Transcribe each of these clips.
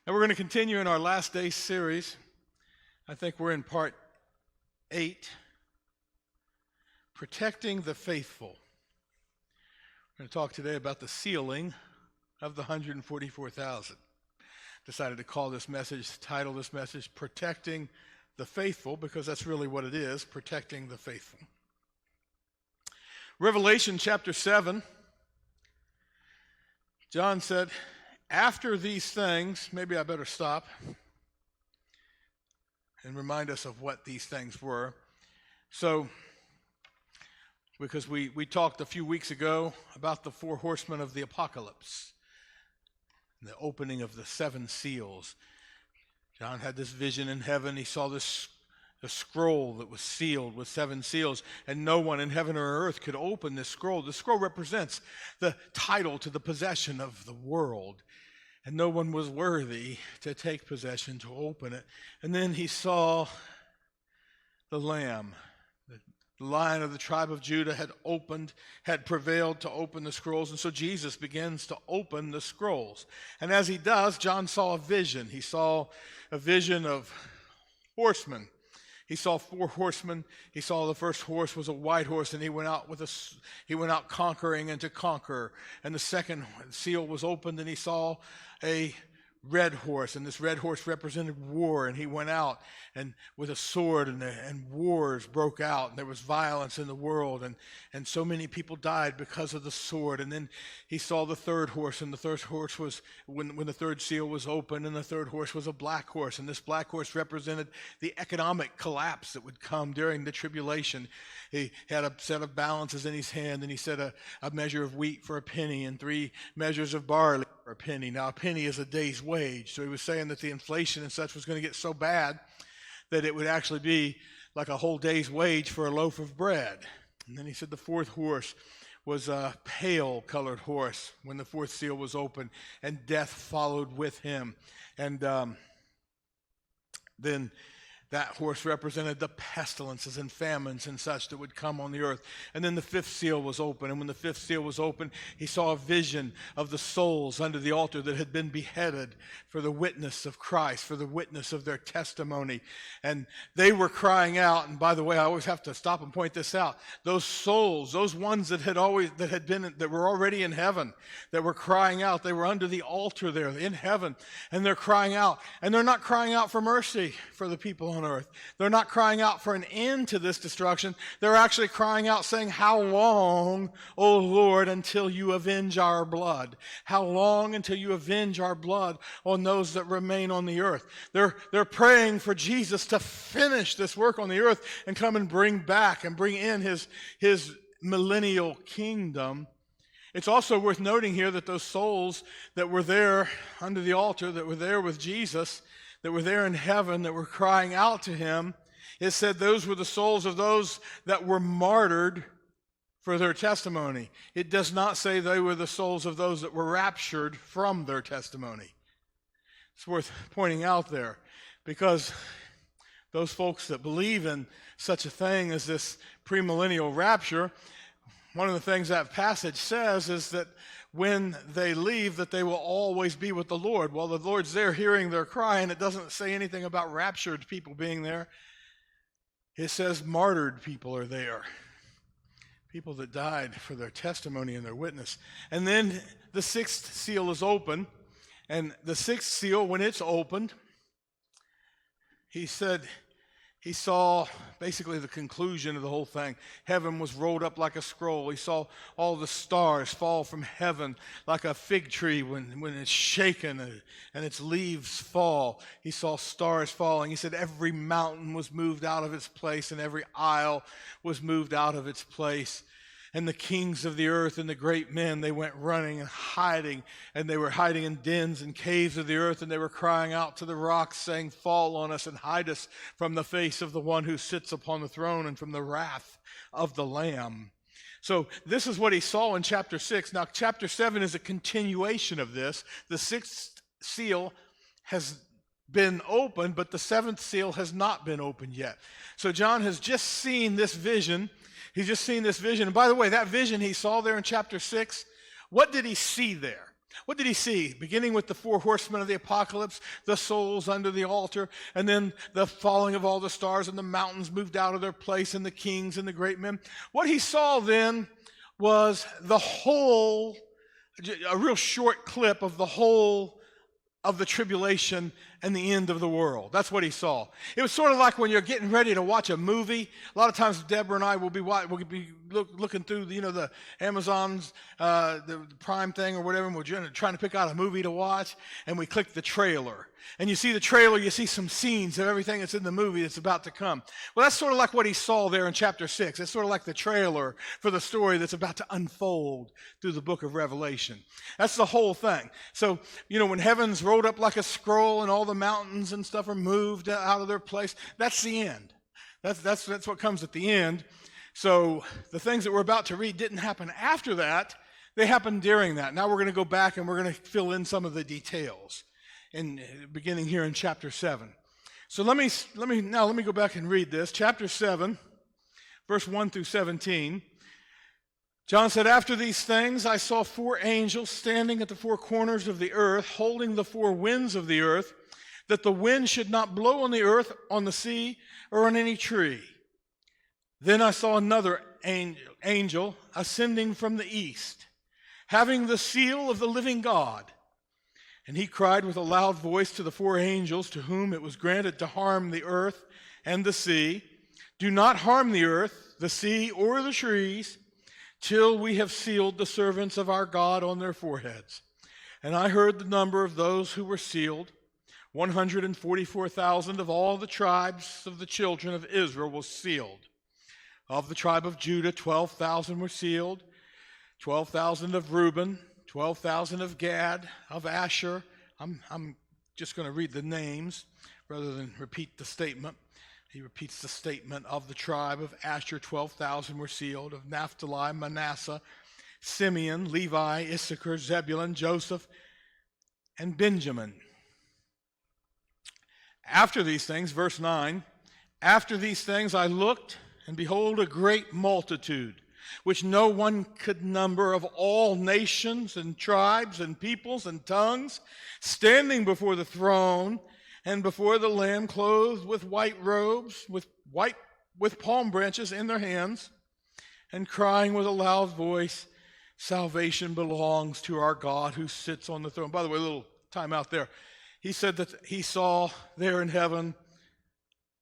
And we're going to continue in our last day series. I think we're in part 8, Protecting the Faithful. We're going to talk today about the sealing of the 144,000. Decided to title this message, Protecting the Faithful, because that's really what it is, protecting the faithful. Revelation chapter 7, John said, after these things, maybe I better stop and remind us of what these things were. So, because we talked a few weeks ago about the 4 horsemen of the apocalypse, the opening of the 7 seals. John had this vision in heaven. He saw the scroll that was sealed with 7 seals, and no one in heaven or earth could open this scroll. The scroll represents the title to the possession of the world, and no one was worthy to take possession, to open it. And then he saw the Lamb. The Lion of the tribe of Judah had prevailed to open the scrolls, and so Jesus begins to open the scrolls. And as he does, John saw a vision. He saw a vision of horsemen. He saw 4 horsemen. He saw the first horse was a white horse, and he went out conquering and to conquer. And the second seal was opened, and he saw a red horse, and this red horse represented war, and he went out and with a sword, and wars broke out, and there was violence in the world, and so many people died because of the sword. And then he saw the third horse, and the third horse was, when the third seal was opened, and the third horse was a black horse, and this black horse represented the economic collapse that would come during the tribulation. He had a set of balances in his hand, and he said a measure of wheat for a penny, and 3 measures of barley for a penny. Now, a penny is a day's wage, so he was saying that the inflation and such was going to get so bad that it would actually be like a whole day's wage for a loaf of bread. And then he said the 4th horse was a pale colored horse when the 4th seal was opened, and death followed with him. And then that horse represented the pestilences and famines and such that would come on the earth. And then the 5th seal was open. And when the 5th seal was open, he saw a vision of the souls under the altar that had been beheaded for the witness of Christ, for the witness of their testimony. And they were crying out. And by the way, I always have to stop and point this out. Those souls, those ones that were already in heaven, that were crying out, they were under the altar there in heaven. And they're crying out. And they're not crying out for mercy for the people on earth. They're not crying out for an end to this destruction. They're actually crying out saying, how long, O Lord, until you avenge our blood? How long until you avenge our blood on those that remain on the earth? They're praying for Jesus to finish this work on the earth and come and bring in his millennial kingdom. It's also worth noting here that those souls that were there under the altar, that were there with Jesus, that were there in heaven, that were crying out to him, it said those were the souls of those that were martyred for their testimony. It does not say they were the souls of those that were raptured from their testimony. It's worth pointing out there, because those folks that believe in such a thing as this premillennial rapture, one of the things that passage says is that when they leave, that they will always be with the Lord. Well, the Lord's there hearing their cry, and it doesn't say anything about raptured people being there. It says martyred people are there. People that died for their testimony and their witness. And then the 6th seal is open, and the 6th seal, when it's opened, he said he saw basically the conclusion of the whole thing. Heaven was rolled up like a scroll. He saw all the stars fall from heaven like a fig tree when it's shaken and its leaves fall. He saw stars falling. He said every mountain was moved out of its place, and every isle was moved out of its place. And the kings of the earth and the great men, they went running and hiding, and they were hiding in dens and caves of the earth, and they were crying out to the rocks, saying, fall on us and hide us from the face of the one who sits upon the throne and from the wrath of the Lamb. So this is what he saw in chapter 6. Now, chapter 7 is a continuation of this. The 6th seal has been opened, but the 7th seal has not been opened yet. So John has just seen this vision. He's just seen this vision. And by the way, that vision he saw there in chapter 6, what did he see there? What did he see? Beginning with the four horsemen of the apocalypse, the souls under the altar, and then the falling of all the stars, and the mountains moved out of their place, and the kings and the great men. What he saw then was the whole, a real short clip of the whole of the tribulation and the end of the world. That's what he saw. It was sort of like when you're getting ready to watch a movie. A lot of times Deborah and I will be looking through the Amazon's the Prime thing or whatever, and we're trying to pick out a movie to watch, and we click the trailer. And you see the trailer, you see some scenes of everything that's in the movie that's about to come. Well, that's sort of like what he saw there in chapter 6. It's sort of like the trailer for the story that's about to unfold through the book of Revelation. That's the whole thing. So, when heaven's rolled up like a scroll and all the mountains and stuff are moved out of their place, that's the end. That's what comes at the end. So the things that we're about to read didn't happen after that. They happened during that. Now we're going to go back and we're going to fill in some of the details. Beginning here in chapter 7. So let me go back and read this. Chapter 7, verse 1 through 17. John said, "After these things I saw four angels standing at the four corners of the earth, holding the four winds of the earth, that the wind should not blow on the earth, on the sea, or on any tree. Then I saw another angel ascending from the east, having the seal of the living God. And he cried with a loud voice to the four angels to whom it was granted to harm the earth and the sea, 'Do not harm the earth, the sea, or the trees, till we have sealed the servants of our God on their foreheads.' And I heard the number of those who were sealed. 144,000 of all the tribes of the children of Israel was sealed. Of the tribe of Judah, 12,000 were sealed, 12,000 of Reuben, 12,000 of Gad, of Asher." I'm just going to read the names rather than repeat the statement. He repeats the statement. "Of the tribe of Asher, 12,000 were sealed. Of Naphtali, Manasseh, Simeon, Levi, Issachar, Zebulun, Joseph, and Benjamin." After these things, verse 9, "After these things I looked, and behold, a great multitude, which no one could number, of all nations and tribes and peoples and tongues, standing before the throne and before the Lamb, clothed with white robes, with palm branches in their hands, and crying with a loud voice, 'Salvation belongs to our God who sits on the throne.'" By the way, a little time out there. He said that he saw there in heaven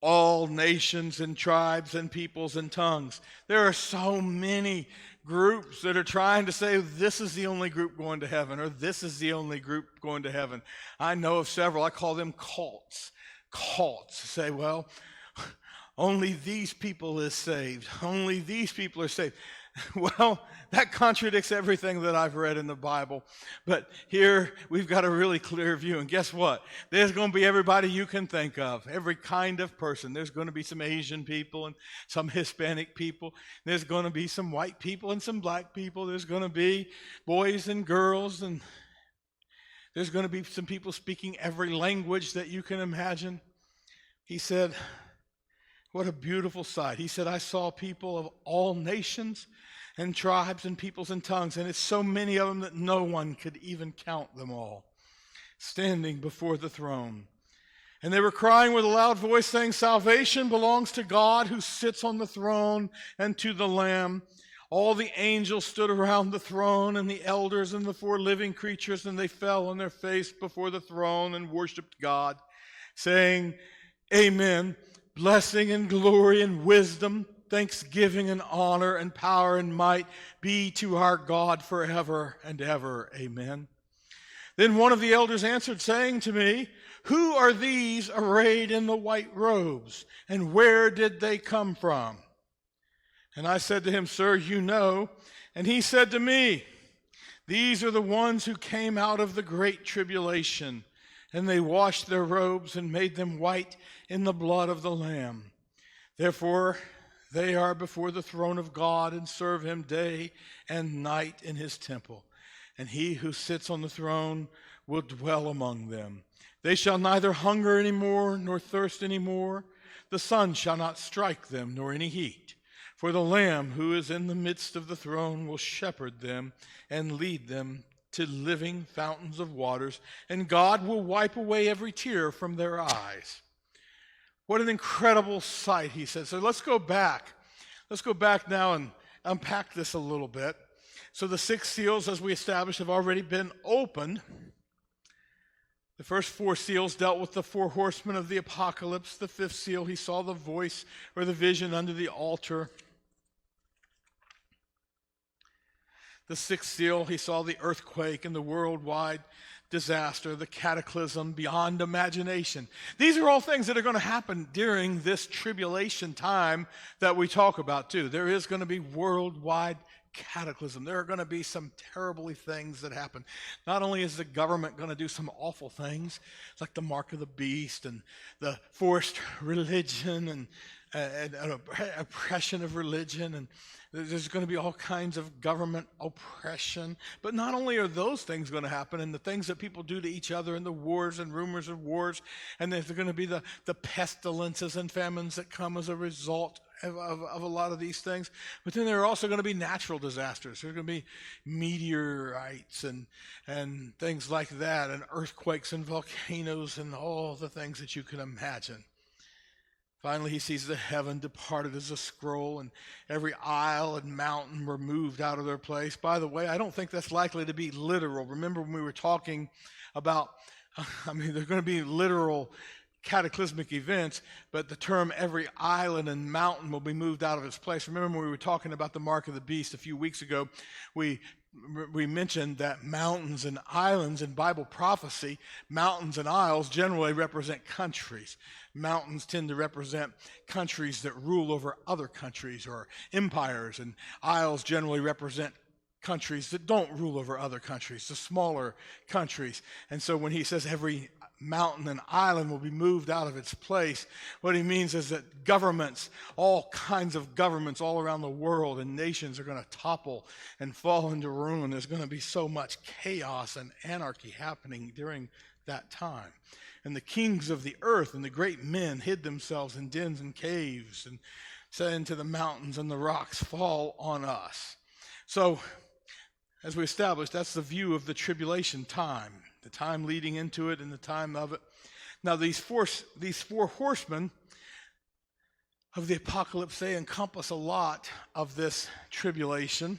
all nations and tribes and peoples and tongues. There are so many groups that are trying to say this is the only group going to heaven, or this is the only group going to heaven. I know of several. I call them cults. Cults say, well, only these people is saved. Only these people are saved. Well, that contradicts everything that I've read in the Bible. But here we've got a really clear view. And guess what? There's going to be everybody you can think of, every kind of person. There's going to be some Asian people and some Hispanic people. There's going to be some white people and some black people. There's going to be boys and girls. And there's going to be some people speaking every language that you can imagine. He said, what a beautiful sight. He said, "I saw people of all nations and tribes and peoples and tongues," and it's so many of them that no one could even count them all, standing before the throne. "And they were crying with a loud voice, saying, 'Salvation belongs to God who sits on the throne and to the Lamb.' All the angels stood around the throne, and the elders and the four living creatures, and they fell on their face before the throne and worshiped God, saying, 'Amen. Blessing and glory and wisdom, thanksgiving and honor and power and might be to our God forever and ever. Amen.' Then one of the elders answered, saying to me, 'Who are these arrayed in the white robes, and where did they come from?' And I said to him, 'Sir, you know.' And he said to me, 'These are the ones who came out of the great tribulation, and they washed their robes and made them white in the blood of the Lamb. Therefore they are before the throne of God and serve him day and night in his temple. And he who sits on the throne will dwell among them. They shall neither hunger any more nor thirst any more. The sun shall not strike them, nor any heat. For the Lamb who is in the midst of the throne will shepherd them and lead them to living fountains of waters, and God will wipe away every tear from their eyes. What an incredible sight, he says. So let's go back. Let's go back now and unpack this a little bit. So the 6 seals, as we established, have already been opened. The first 4 seals dealt with the 4 horsemen of the apocalypse. The 5th seal, he saw the voice or the vision under the altar. The 6th seal, he saw the earthquake and the worldwide disaster, the cataclysm beyond imagination. These are all things that are going to happen during this tribulation time that we talk about too. There is going to be worldwide cataclysm. There are going to be some terribly things that happen. Not only is the government going to do some awful things, like the mark of the beast and the forced religion and oppression of religion, and there's going to be all kinds of government oppression. But not only are those things going to happen, and the things that people do to each other, and the wars and rumors of wars, and there's going to be the pestilences and famines that come as a result of a lot of these things. But then there are also going to be natural disasters. There's going to be meteorites and things like that, and earthquakes and volcanoes and all the things that you can imagine. Finally, he sees the heaven departed as a scroll, and every isle and mountain were moved out of their place. By the way, I don't think that's likely to be literal. Remember when we were talking about, there's going to be literal cataclysmic events, but the term every island and mountain will be moved out of its place. Remember when we were talking about the mark of the beast a few weeks ago, we mentioned that mountains and islands in Bible prophecy, mountains and isles generally represent countries. Mountains tend to represent countries that rule over other countries or empires, and isles generally represent countries that don't rule over other countries, the smaller countries. And so when he says every mountain and island will be moved out of its place, what he means is that governments, all kinds of governments all around the world and nations are going to topple and fall into ruin. There's going to be so much chaos and anarchy happening during that time. And the kings of the earth and the great men hid themselves in dens and caves and said into the mountains and the rocks, fall on us. So, as we established, that's the view of the tribulation time, the time leading into it and the time of it. Now, these four horsemen of the apocalypse, they encompass a lot of this tribulation.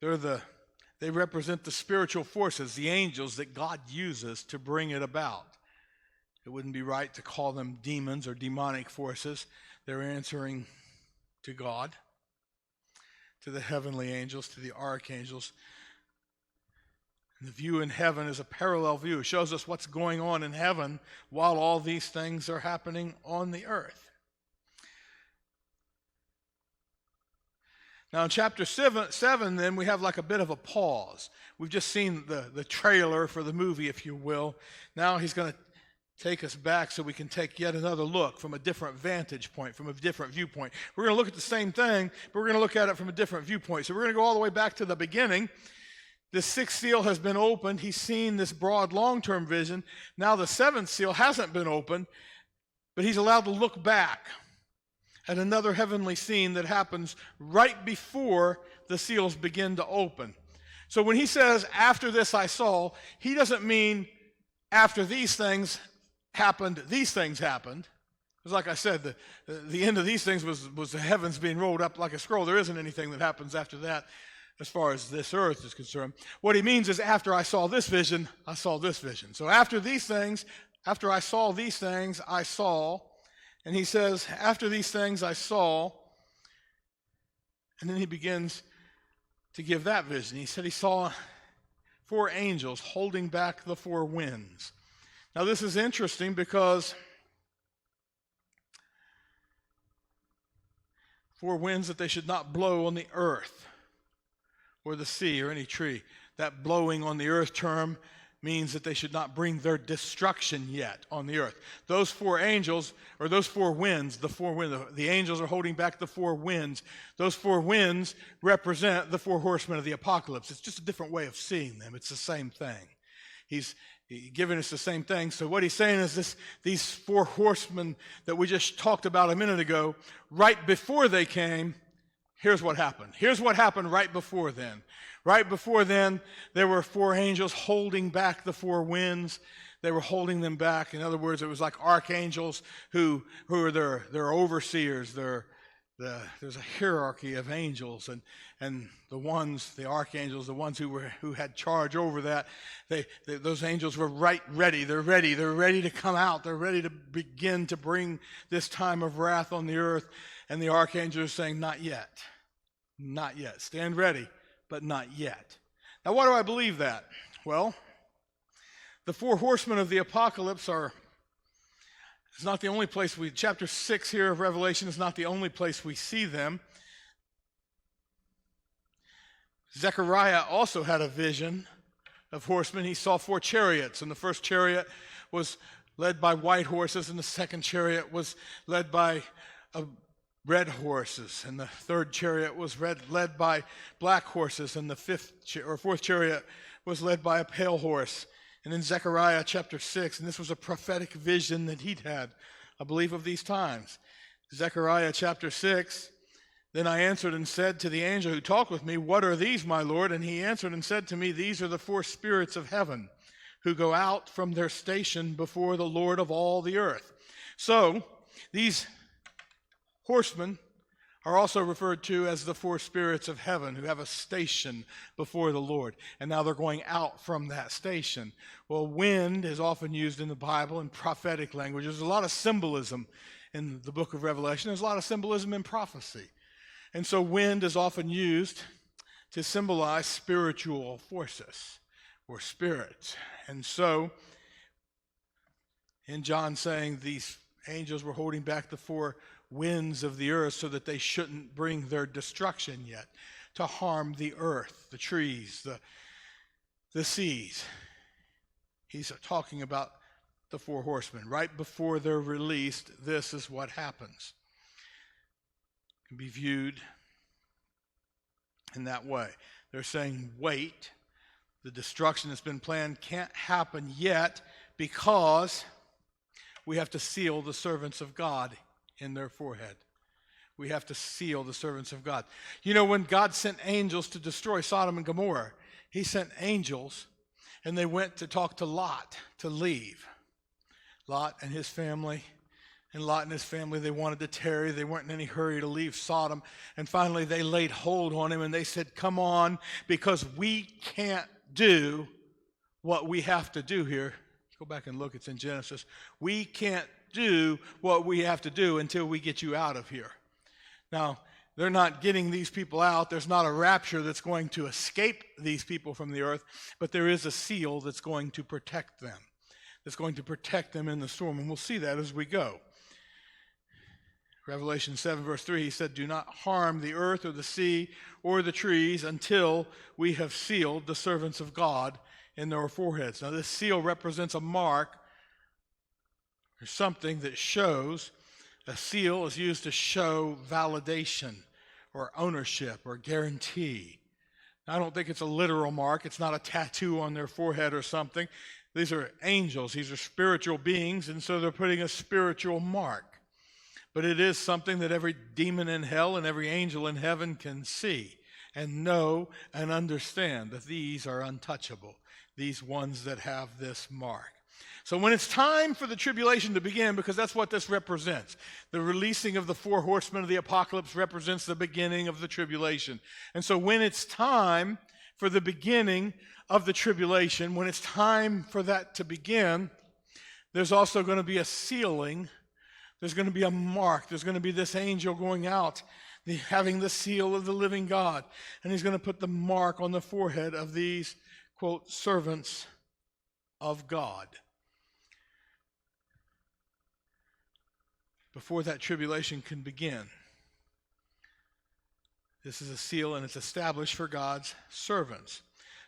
They represent the spiritual forces, the angels that God uses to bring it about. It wouldn't be right to call them demons or demonic forces. They're answering to God, to the heavenly angels, to the archangels. And the view in heaven is a parallel view. It shows us what's going on in heaven while all these things are happening on the earth. Now in chapter 7, then, we have like a bit of a pause. We've just seen the trailer for the movie, if you will. Now he's going to take us back so we can take yet another look from a different vantage point, from a different viewpoint. We're going to look at the same thing, but we're going to look at it from a different viewpoint. So we're going to go all the way back to the beginning. The 6th seal has been opened. He's seen this broad long-term vision. Now the 7th seal hasn't been opened, but he's allowed to look back at another heavenly scene that happens right before the seals begin to open. So when he says, after this I saw, he doesn't mean after these things happened, these things happened. Because like I said, the end of these things was the heavens being rolled up like a scroll. There isn't anything that happens after that as far as this earth is concerned. What he means is after I saw this vision, I saw this vision. So after these things, after I saw these things, I saw. And he says, after these things I saw, and then he begins to give that vision. He said he saw 4 angels holding back the 4 winds. Now this is interesting because 4 winds that they should not blow on the earth or the sea or any tree. That blowing on the earth term means that they should not bring their destruction yet on the earth. Those 4 angels, or those 4 winds, the angels are holding back the 4 winds. Those 4 winds represent the 4 horsemen of the apocalypse. It's just a different way of seeing them. It's the same thing. He's giving us the same thing. So what he's saying is these 4 horsemen that we just talked about a minute ago, right before they came, here's what happened. Here's what happened right before then. Right before then, there were 4 angels holding back the 4 winds. They were holding them back. In other words, it was like archangels who are their overseers. There's a hierarchy of angels, and the archangels, the ones who had charge over that, those angels were ready. They're ready to come out. They're ready to begin to bring this time of wrath on the earth. And the archangels are saying, not yet. Not yet. Stand ready, but not yet. Now, why do I believe that? Well, the 4 horsemen of the apocalypse it's not the only place chapter 6 here of Revelation is not the only place we see them. Zechariah also had a vision of horsemen. He saw 4 chariots, and the first chariot was led by white horses, and the second chariot was led by red horses, and the third chariot was led by black horses, and the fourth chariot was led by a pale horse. And in Zechariah chapter 6, and this was a prophetic vision that he'd had, I believe, of these times. Zechariah chapter 6, then I answered and said to the angel who talked with me, what are these, my Lord? And he answered and said to me, these are the 4 spirits of heaven who go out from their station before the Lord of all the earth. So, these horsemen are also referred to as the 4 spirits of heaven who have a station before the Lord. And now they're going out from that station. Well, wind is often used in the Bible in prophetic language. There's a lot of symbolism in the book of Revelation. There's a lot of symbolism in prophecy. And so wind is often used to symbolize spiritual forces or spirits. And so, in John saying these angels were holding back the 4 winds of the earth so that they shouldn't bring their destruction yet, to harm the earth, the trees, the seas. He's talking about the 4 horsemen. Right before they're released, this is what happens. It can be viewed in that way. They're saying, wait, the destruction that's been planned can't happen yet because we have to seal the servants of God in their forehead. We have to seal the servants of God. You know, when God sent angels to destroy Sodom and Gomorrah, he sent angels, and they went to talk to Lot to leave. Lot and his family, they wanted to tarry. They weren't in any hurry to leave Sodom. And finally, they laid hold on him, and they said, come on, because we can't do what we have to do here. Go back and look. It's in Genesis. We can't do what we have to do until we get you out of here. Now, they're not getting these people out. There's not a rapture that's going to escape these people from the earth, but there is a seal that's going to protect them. That's going to protect them in the storm, and we'll see that as we go. Revelation 7 verse 3, he said, do not harm the earth or the sea or the trees until we have sealed the servants of God in their foreheads. Now, this seal represents a mark or something that shows. A seal is used to show validation or ownership or guarantee. Now, I don't think it's a literal mark. It's not a tattoo on their forehead or something. These are angels. These are spiritual beings, and so they're putting a spiritual mark. But it is something that every demon in hell and every angel in heaven can see and know and understand that these are untouchable, these ones that have this mark. So when it's time for the tribulation to begin, because that's what this represents, the releasing of the 4 horsemen of the apocalypse represents the beginning of the tribulation. And so when it's time for the beginning of the tribulation, when it's time for that to begin, there's also going to be a sealing. There's going to be a mark. There's going to be this angel going out, having the seal of the living God. And he's going to put the mark on the forehead of these, quote, servants of God. Before that tribulation can begin, this is a seal, and it's established for God's servants.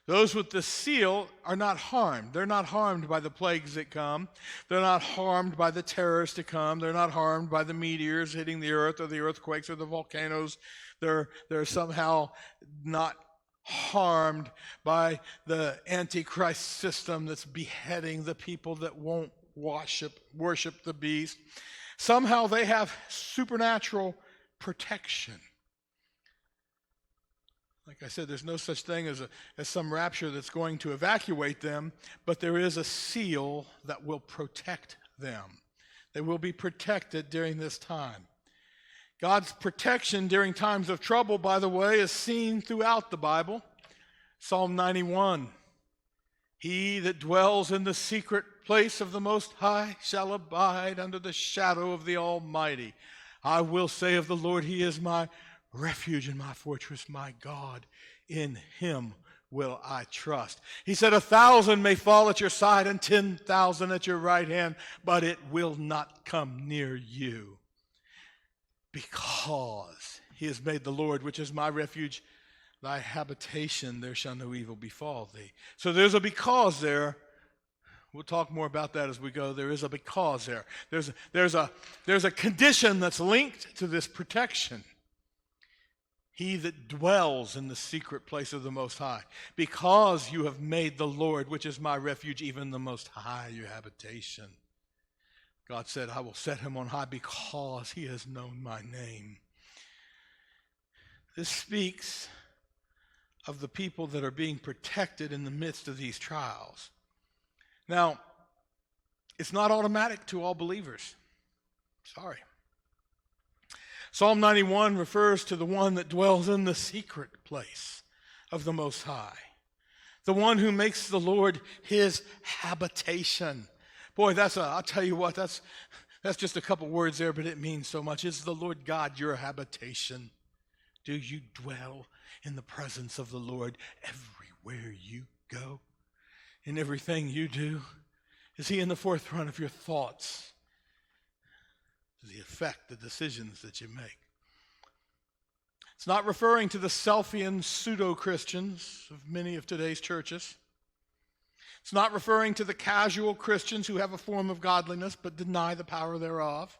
Those with the seal are not harmed. They're not harmed by the plagues that come. They're not harmed by the terrors to come. They're not harmed by the meteors hitting the earth or the earthquakes or the volcanoes. They're somehow not harmed by the Antichrist system that's beheading the people that won't worship the beast. Somehow they have supernatural protection. Like I said, there's no such thing as some rapture that's going to evacuate them, but there is a seal that will protect them. They will be protected during this time. God's protection during times of trouble, by the way, is seen throughout the Bible. Psalm 91, he that dwells in the secret place of the Most High shall abide under the shadow of the Almighty. I will say of the Lord, he is my refuge and my fortress, my God. In him will I trust. He said, 1,000 may fall at your side and 10,000 at your right hand, but it will not come near you. Because he has made the Lord, which is my refuge, thy habitation, there shall no evil befall thee. So there's a because there. We'll talk more about that as we go. There is a because there. There's a condition that's linked to this protection. He that dwells in the secret place of the Most High, because you have made the Lord, which is my refuge, even the Most High, your habitation. God said, I will set him on high because he has known my name. This speaks of the people that are being protected in the midst of these trials. Now, it's not automatic to all believers. Sorry. Psalm 91 refers to the one that dwells in the secret place of the Most High, the one who makes the Lord his habitation. Boy, I'll tell you what, that's just a couple words there, but it means so much. Is the Lord God your habitation? Do you dwell in the presence of the Lord everywhere you go? In everything you do? Is he in the forefront of your thoughts? Does he affect the decisions that you make? It's not referring to the selfie pseudo-Christians of many of today's churches. It's not referring to the casual Christians who have a form of godliness but deny the power thereof.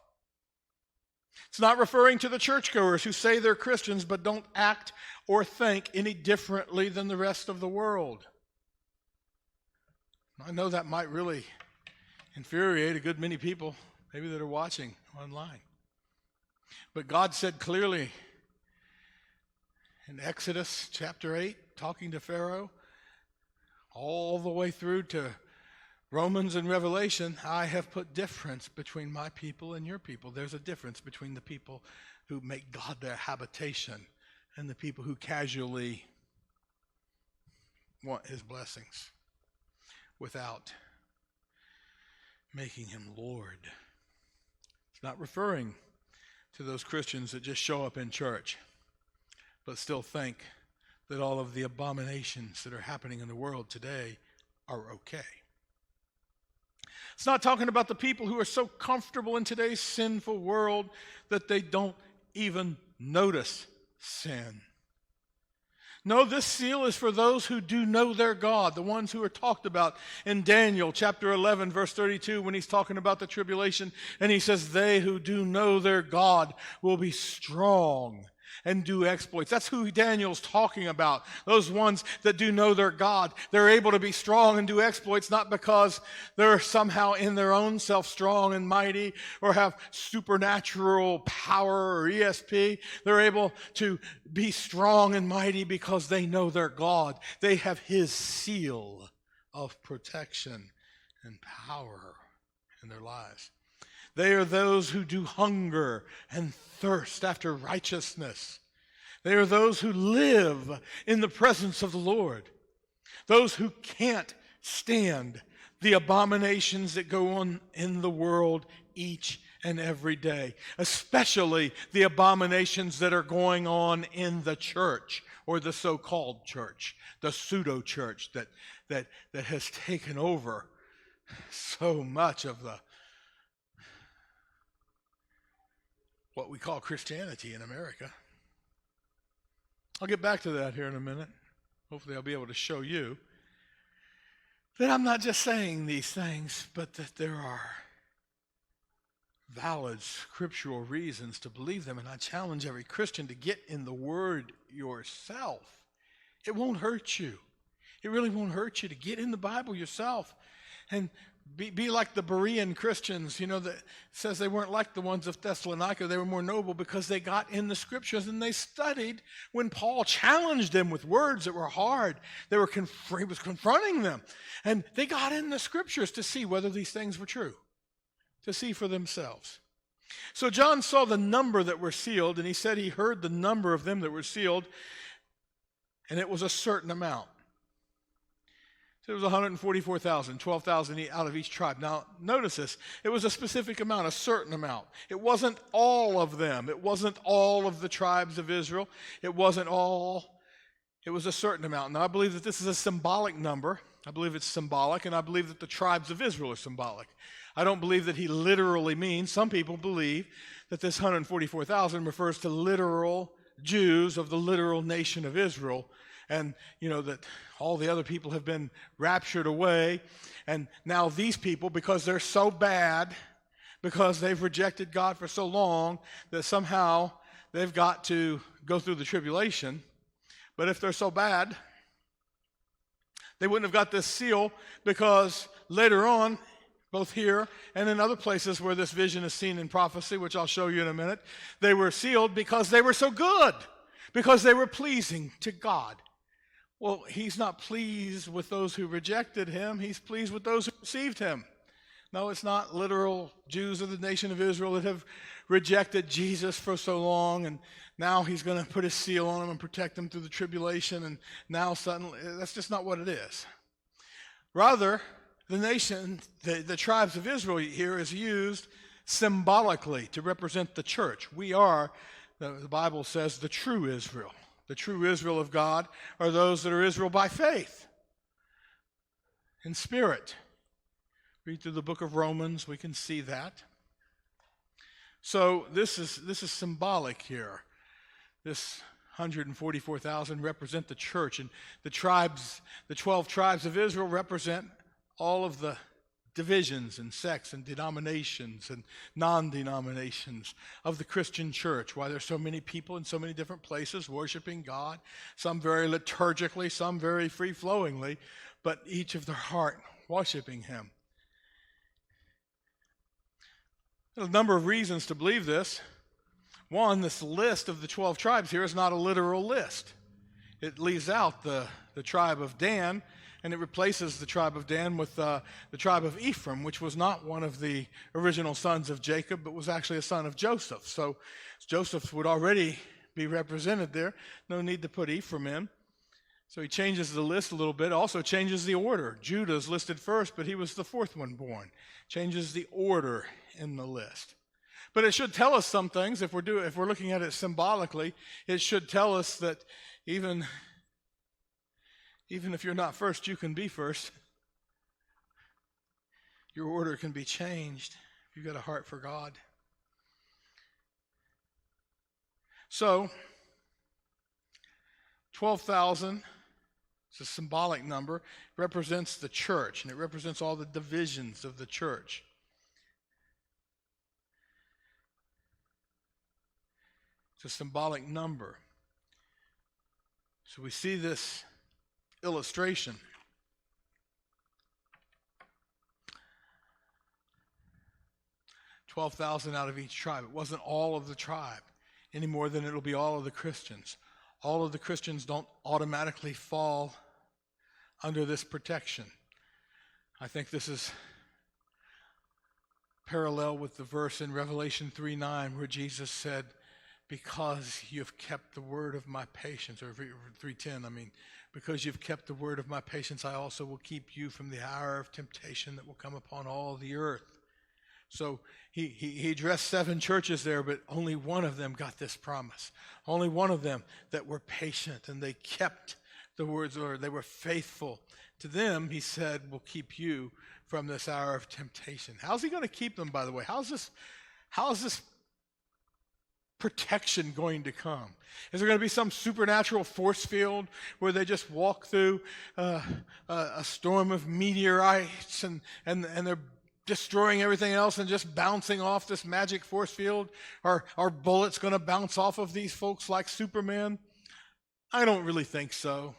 It's not referring to the churchgoers who say they're Christians but don't act or think any differently than the rest of the world. I know that might really infuriate a good many people, maybe that are watching online. But God said clearly in Exodus chapter 8, talking to Pharaoh, all the way through to Romans and Revelation, I have put difference between my people and your people. There's a difference between the people who make God their habitation and the people who casually want his blessings without making him Lord. It's not referring to those Christians that just show up in church but still think that all of the abominations that are happening in the world today are okay. It's not talking about the people who are so comfortable in today's sinful world that they don't even notice sin. No, this seal is for those who do know their God, the ones who are talked about in Daniel chapter 11, verse 32, when he's talking about the tribulation, and he says, they who do know their God will be strong and do exploits. That's who Daniel's talking about. Those ones that do know their God. They're able to be strong and do exploits, not because they're somehow in their own self strong and mighty or have supernatural power or ESP. They're able to be strong and mighty because they know their God. They have his seal of protection and power in their lives. They are those who do hunger and thirst after righteousness. They are those who live in the presence of the Lord. Those who can't stand the abominations that go on in the world each and every day, especially the abominations that are going on in the church or the so-called church, the pseudo-church that has taken over so much of what we call Christianity in America. I'll get back to that here in a minute. Hopefully I'll be able to show you that I'm not just saying these things, but that there are valid scriptural reasons to believe them. And I challenge every Christian to get in the Word yourself. It won't hurt you. It really won't hurt you to get in the Bible yourself and be like the Berean Christians, that says they weren't like the ones of Thessalonica. They were more noble because they got in the scriptures and they studied when Paul challenged them with words that were hard. He was confronting them. And they got in the scriptures to see whether these things were true, to see for themselves. So John saw the number that were sealed, and he said he heard the number of them that were sealed, and it was a certain amount. So it was 144,000, 12,000 out of each tribe. Now, notice this. It was a specific amount, a certain amount. It wasn't all of them. It wasn't all of the tribes of Israel. It wasn't all. It was a certain amount. Now, I believe that this is a symbolic number. I believe it's symbolic, and I believe that the tribes of Israel are symbolic. I don't believe that he literally means, some people believe that this 144,000 refers to literal Jews of the literal nation of Israel, and that all the other people have been raptured away, and now these people, because they're so bad, because they've rejected God for so long, that somehow they've got to go through the tribulation. But if they're so bad, they wouldn't have got this seal, because later on, both here and in other places where this vision is seen in prophecy, which I'll show you in a minute, they were sealed because they were so good, because they were pleasing to God. Well, he's not pleased with those who rejected him. He's pleased with those who received him. No, it's not literal Jews of the nation of Israel that have rejected Jesus for so long, and now he's going to put his seal on them and protect them through the tribulation, and now suddenly, that's just not what it is. Rather, the nation, the tribes of Israel here is used symbolically to represent the church. We are, the Bible says, the true Israel. The true Israel of God are those that are Israel by faith, in spirit. Read through the book of Romans, we can see that. So this is symbolic here. This 144,000 represent the church, and the 12 tribes of Israel represent all of the divisions and sects and denominations and non-denominations of the Christian church. Why there's so many people in so many different places worshiping God, some very liturgically, some very free-flowingly, but each of their heart worshiping him. There's a number of reasons to believe this. One, this list of the 12 tribes here is not a literal list. It leaves out the tribe of Dan, and it replaces the tribe of Dan with the tribe of Ephraim, which was not one of the original sons of Jacob, but was actually a son of Joseph. So Joseph would already be represented there. No need to put Ephraim in. So he changes the list a little bit, also changes the order. Judah is listed first, but he was the fourth one born. Changes the order in the list. But it should tell us some things. If we're looking at it symbolically, it should tell us that even if you're not first, you can be first. Your order can be changed if you've got a heart for God. So, 12,000, it's a symbolic number, represents the church, and it represents all the divisions of the church. It's a symbolic number. So we see this illustration. 12,000 out of each tribe. It wasn't all of the tribe any more than it'll be all of the Christians. All of the Christians don't automatically fall under this protection. I think this is parallel with the verse in Revelation 3:9 where Jesus said, because you've kept the word of my patience, or 3:10, because you've kept the word of my patience, I also will keep you from the hour of temptation that will come upon all the earth. So he addressed 7 churches there, but only one of them got this promise. Only one of them that were patient and they kept the words, or they were faithful. To them, he said, will keep you from this hour of temptation. How's he going to keep them, by the way? How is this protection going to come? Is there going to be some supernatural force field where they just walk through a storm of meteorites and they're destroying everything else and just bouncing off this magic force field? Are bullets going to bounce off of these folks like Superman? I don't really think so.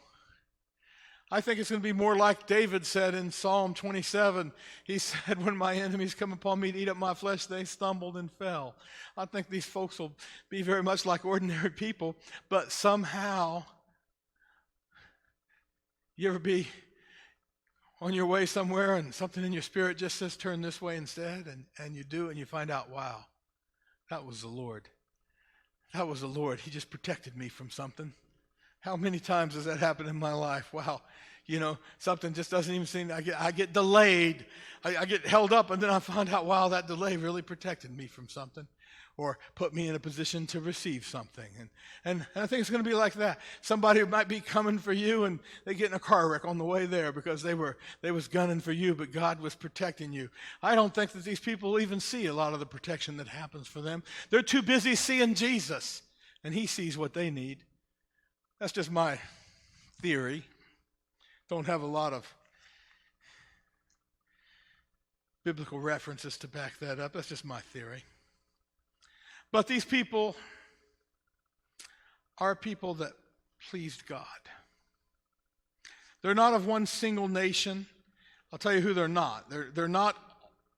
I think it's going to be more like David said in Psalm 27. He said, when my enemies come upon me to eat up my flesh, they stumbled and fell. I think these folks will be very much like ordinary people, but somehow, you ever be on your way somewhere and something in your spirit just says turn this way instead, and you do, and you find out, wow, that was the Lord. That was the Lord. He just protected me from something. How many times has that happened in my life? Wow, something just doesn't even seem, I get delayed. I get held up, and then I find out, wow, that delay really protected me from something, or put me in a position to receive something. And I think it's going to be like that. Somebody might be coming for you, and they get in a car wreck on the way there because they was gunning for you, but God was protecting you. I don't think that these people even see a lot of the protection that happens for them. They're too busy seeing Jesus, and he sees what they need. That's just my theory. Don't have a lot of biblical references to back that up. That's just my theory. But these people are people that pleased God. They're not of one single nation. I'll tell you who they're not. They're not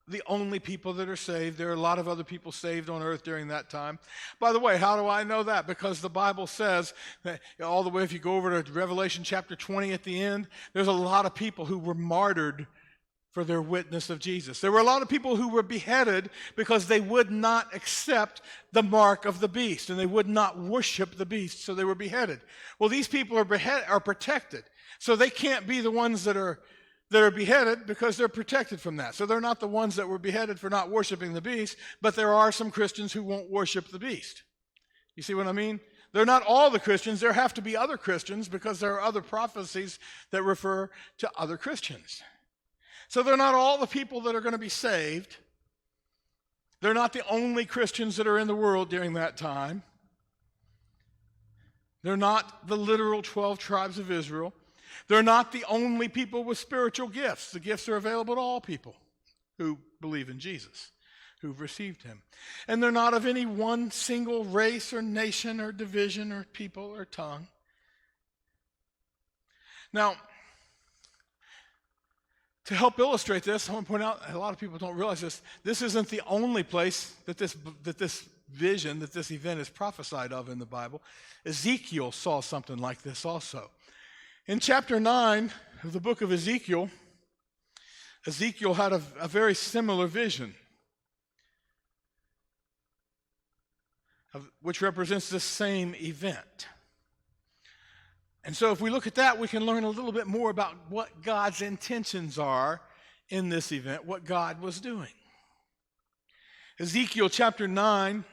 the only people that are saved. There are a lot of other people saved on earth during that time. By the way, how do I know that? Because the Bible says that all the way, if you go over to Revelation chapter 20 at the end, there's a lot of people who were martyred for their witness of Jesus. There were a lot of people who were beheaded because they would not accept the mark of the beast, and they would not worship the beast, so they were beheaded. Well, these people are protected, so they can't be the ones that are beheaded because they're protected from that. So they're not the ones that were beheaded for not worshiping the beast, but there are some Christians who won't worship the beast. You see what I mean? They're not all the Christians. There have to be other Christians because there are other prophecies that refer to other Christians. So they're not all the people that are going to be saved. They're not the only Christians that are in the world during that time. They're not the literal 12 tribes of Israel. They're not the only people with spiritual gifts. The gifts are available to all people who believe in Jesus, who've received him. And they're not of any one single race or nation or division or people or tongue. Now, to help illustrate this, I want to point out, a lot of people don't realize this, this isn't the only place that this vision, that this event is prophesied of in the Bible. Ezekiel saw something like this also. In chapter 9 of the book of Ezekiel, Ezekiel had a very similar vision, which represents the same event. And so if we look at that, we can learn a little bit more about what God's intentions are in this event, what God was doing. Ezekiel chapter 9,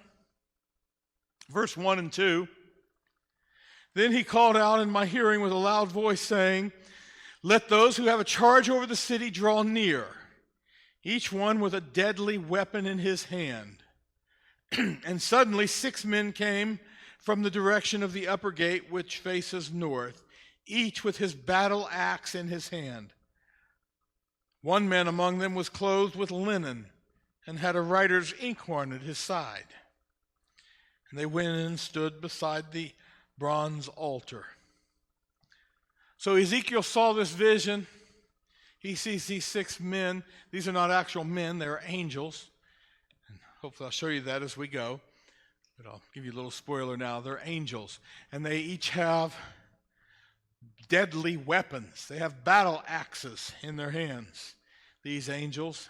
verse 1 and 2. Then he called out in my hearing with a loud voice, saying, "Let those who have a charge over the city draw near, each one with a deadly weapon in his hand." And suddenly 6 men came from the direction of the upper gate, which faces north, each with his battle axe in his hand. One man among them was clothed with linen and had a writer's inkhorn at his side. And they went in and stood beside the bronze altar. So Ezekiel saw this vision. He sees these 6 men. These are not actual men, they're angels. And hopefully I'll show you that as we go. But I'll give you a little spoiler now. They're angels. And they each have deadly weapons. They have battle axes in their hands, these angels.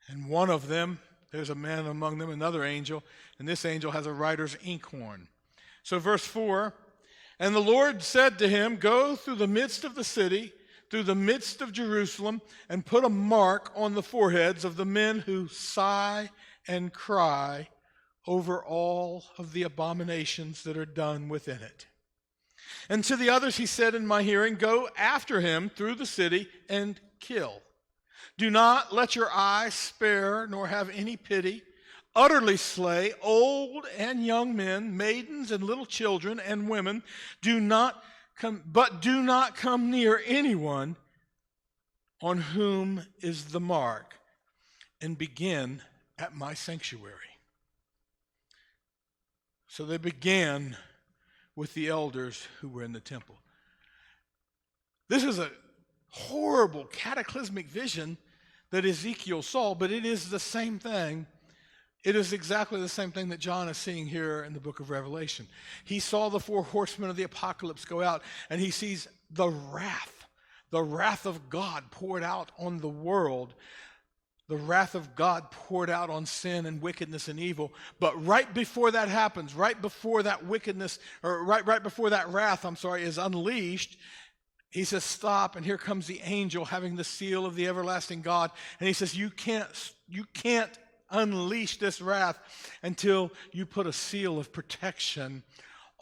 And one of them, there's a man among them, another angel, and this angel has a writer's inkhorn. So verse 4, and the Lord said to him, "Go through the midst of the city, through the midst of Jerusalem, and put a mark on the foreheads of the men who sigh and cry over all of the abominations that are done within it." And to the others he said in my hearing, "Go after him through the city and kill. Do not let your eye spare, nor have any pity. Utterly slay old and young men, maidens and little children and women. Do not come near anyone on whom is the mark, and begin at my sanctuary." So they began with the elders who were in the temple. This is a horrible, cataclysmic vision that Ezekiel saw, but it is the same thing. It is exactly the same thing that John is seeing here in the book of Revelation. He saw the four horsemen of the apocalypse go out, and he sees the wrath of God poured out on the world, the wrath of God poured out on sin and wickedness and evil. But right before that happens, right before that wickedness, or right before that wrath, is unleashed, he says, stop, and here comes the angel having the seal of the everlasting God. And he says, you can't unleash this wrath until you put a seal of protection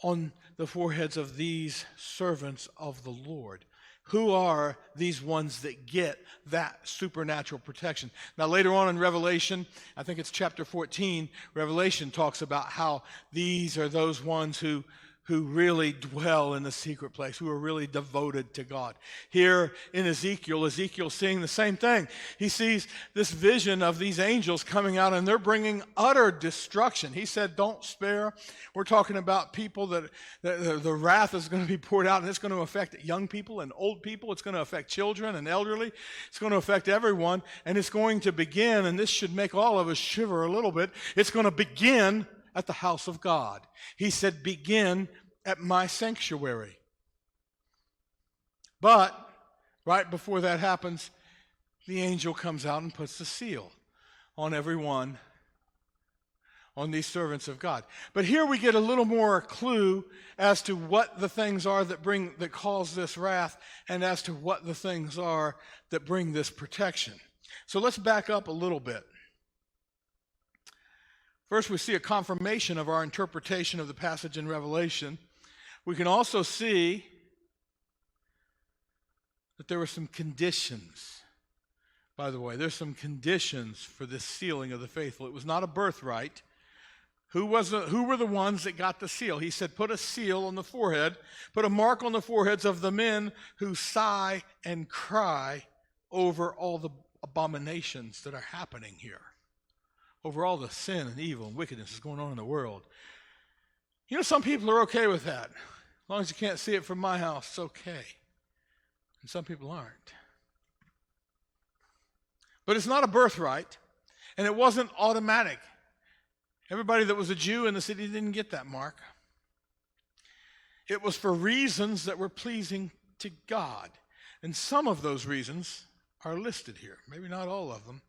on the foreheads of these servants of the Lord. Who are these ones that get that supernatural protection? Now, later on in Revelation, I think it's chapter 14, Revelation talks about how these are those ones who really dwell in the secret place, who are really devoted to God. Here in Ezekiel seeing the same thing. He sees this vision of these angels coming out, and they're bringing utter destruction. He said, don't spare. We're talking about people that the wrath is going to be poured out, and it's going to affect young people and old people. It's going to affect children and elderly. It's going to affect everyone, and it's going to begin, and this should make all of us shiver a little bit. It's going to begin at the house of God. He said, begin at my sanctuary. But right before that happens, the angel comes out and puts the seal on everyone, on these servants of God. But here we get a little more clue as to what the things are that cause this wrath, and as to what the things are that bring this protection. So let's back up a little bit. First, we see a confirmation of our interpretation of the passage in Revelation. We can also see that there were some conditions. By the way, there's some conditions for this sealing of the faithful. It was not a birthright. Who were the ones that got the seal? He said, put a seal on the forehead, put a mark on the foreheads of the men who sigh and cry over all the abominations that are happening here, over all the sin and evil and wickedness that's going on in the world. You know, some people are okay with that. As long as you can't see it from my house, it's okay. And some people aren't. But it's not a birthright, and it wasn't automatic. Everybody that was a Jew in the city didn't get that mark. It was for reasons that were pleasing to God. And some of those reasons are listed here. Maybe not all of them.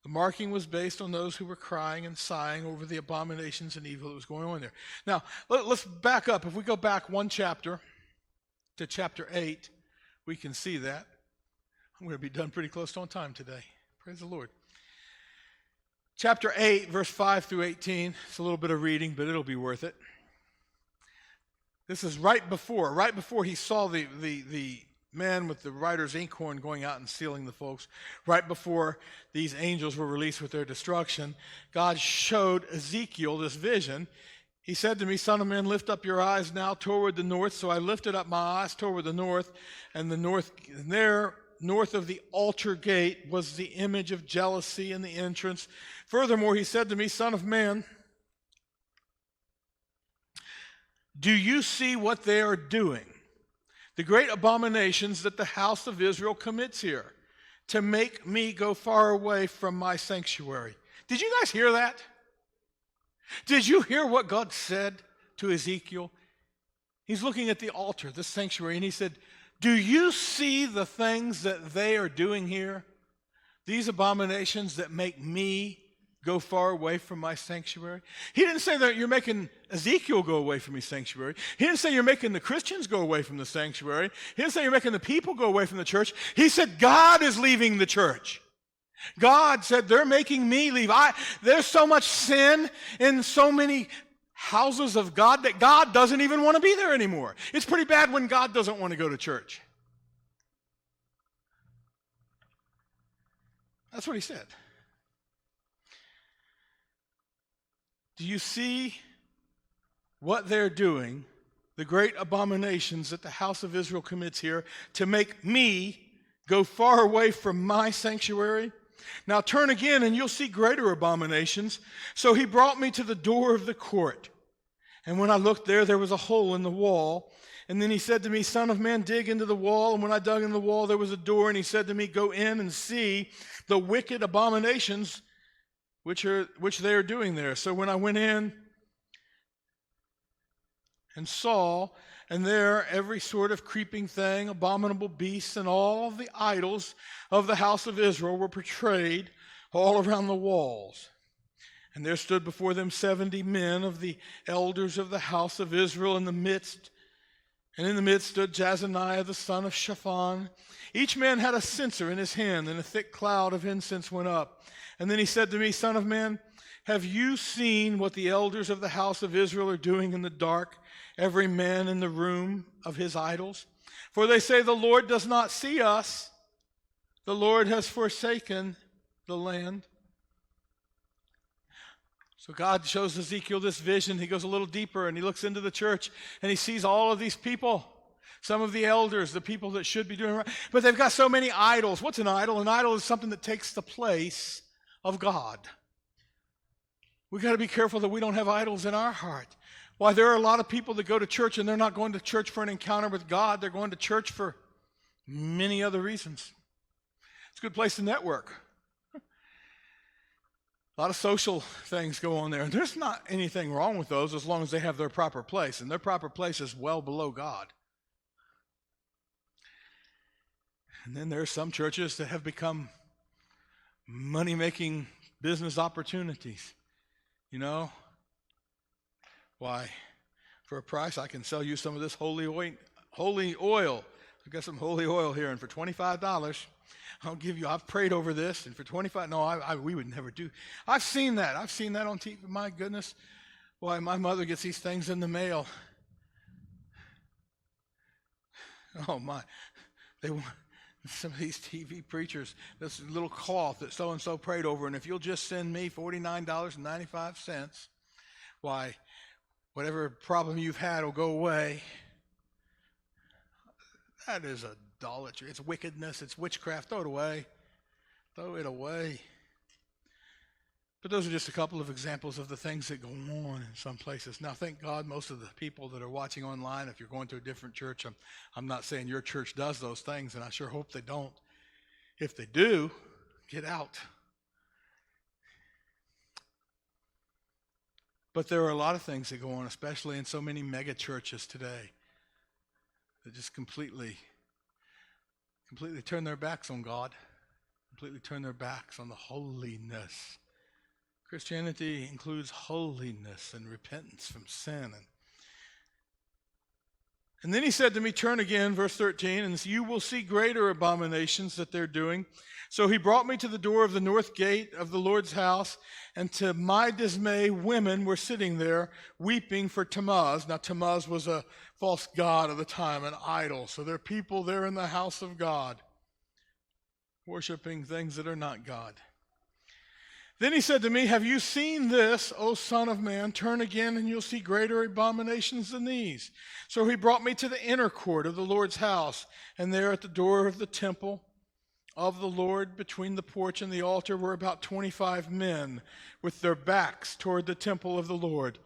The marking was based on those who were crying and sighing over the abominations and evil that was going on there. Now, let's back up. If we go back one chapter to chapter 8, we can see that. I'm going to be done pretty close on time today. Praise the Lord. Chapter 8, verse 5 through 18. It's a little bit of reading, but it'll be worth it. This is right before he saw the man with the writer's inkhorn going out and sealing the folks. Right before these angels were released with their destruction, God showed Ezekiel this vision. He said to me, son of man, lift up your eyes now toward the north. So I lifted up my eyes toward the north, and there, north of the altar gate, was the image of jealousy in the entrance. Furthermore, he said to me, son of man, do you see what they are doing? The great abominations that the house of Israel commits here, to make me go far away from my sanctuary. Did you guys hear that? Did you hear what God said to Ezekiel? He's looking at the altar, the sanctuary, and he said, do you see the things that they are doing here? These abominations that make me go far away from my sanctuary? He didn't say that you're making Ezekiel go away from his sanctuary. He didn't say you're making the Christians go away from the sanctuary. He didn't say you're making the people go away from the church. He said God is leaving the church. God said they're making me leave. There's so much sin in so many houses of God that God doesn't even want to be there anymore. It's pretty bad when God doesn't want to go to church. That's what he said. Do you see what they're doing, the great abominations that the house of Israel commits here, to make me go far away from my sanctuary? Now turn again and you'll see greater abominations. So he brought me to the door of the court. And when I looked there was a hole in the wall, And then he said to me, Son of man, dig into the wall. And when I dug into the wall, there was a door. And he said to me, Go in and see the wicked abominations which they are doing there. So when I went in and saw, and there every sort of creeping thing, abominable beasts, and all of the idols of the house of Israel were portrayed all around the walls. And there stood before them 70 men of the elders of the house of Israel in the midst. And in the midst stood Jazaniah the son of Shaphan. Each man had a censer in his hand, and a thick cloud of incense went up. And then he said to me, Son of man, have you seen what the elders of the house of Israel are doing in the dark, every man in the room of his idols? For they say, the Lord does not see us. The Lord has forsaken the land. So God shows Ezekiel this vision. He goes a little deeper and he looks into the church and he sees all of these people, some of the elders, the people that should be doing right, but they've got so many idols. What's an idol? An idol is something that takes the place of God. We've got to be careful that we don't have idols in our heart. Why, there are a lot of people that go to church and they're not going to church for an encounter with God. They're going to church for many other reasons. It's a good place to network. A lot of social things go on there, and there's not anything wrong with those as long as they have their proper place, and their proper place is well below God. And then there are some churches that have become money-making business opportunities. You know, why, for a price I can sell you some of this holy oil. I've got some holy oil here, and for $25, I've prayed over this, and for $25, no, we would never do. I've seen that on TV. My goodness. Why, my mother gets these things in the mail. Oh my, they want some of these TV preachers, this little cloth that so-and-so prayed over, and if you'll just send me $49.95, why, whatever problem you've had will go away. That is idolatry. It's wickedness. It's witchcraft. Throw it away. Throw it away. But those are just a couple of examples of the things that go on in some places. Now, thank God, most of the people that are watching online, if you're going to a different church, I'm not saying your church does those things, and I sure hope they don't. If they do, get out. But there are a lot of things that go on, especially in so many mega churches today, that just completely turn their backs on God, completely turn their backs on the holiness. Christianity includes holiness and repentance from sin. And then he said to me, turn again, verse 13, and you will see greater abominations that they're doing. So he brought me to the door of the north gate of the Lord's house, and to my dismay, women were sitting there weeping for Tammuz. Now, Tammuz was a false god of the time, an idol. So there are people there in the house of God worshiping things that are not God. Then he said to me, have you seen this, O son of man? Turn again and you'll see greater abominations than these. So he brought me to the inner court of the Lord's house, and there at the door of the temple of the Lord, between the porch and the altar, were about 25 men with their backs toward the temple of the Lord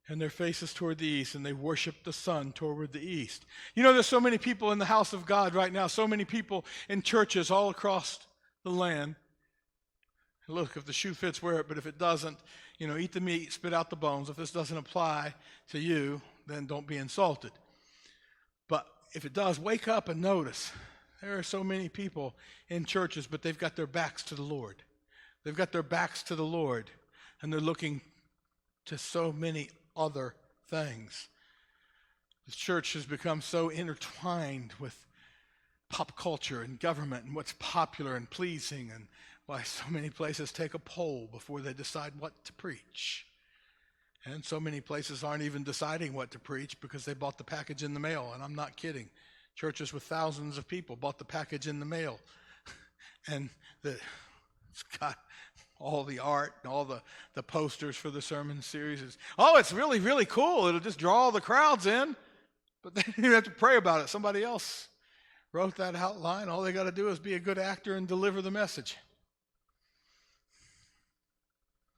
and their faces toward the east, and they worshiped the sun toward the east. You know, there's so many people in the house of God right now, so many people in churches all across the land. Look, if the shoe fits, wear it, but if it doesn't, eat the meat, spit out the bones. If this doesn't apply to you, then don't be insulted. But if it does, wake up and notice. There are so many people in churches, but they've got their backs to the Lord. They've got their backs to the Lord, and they're looking to so many other things. The church has become so intertwined with pop culture and government and what's popular and pleasing, and why so many places take a poll before they decide what to preach. And so many places aren't even deciding what to preach because they bought the package in the mail, and I'm not kidding. Churches with thousands of people bought the package in the mail, and it's got all the art and all the posters for the sermon series. It's really, really cool. It'll just draw all the crowds in, but they don't even have to pray about it. Somebody else wrote that outline. All they got to do is be a good actor and deliver the message.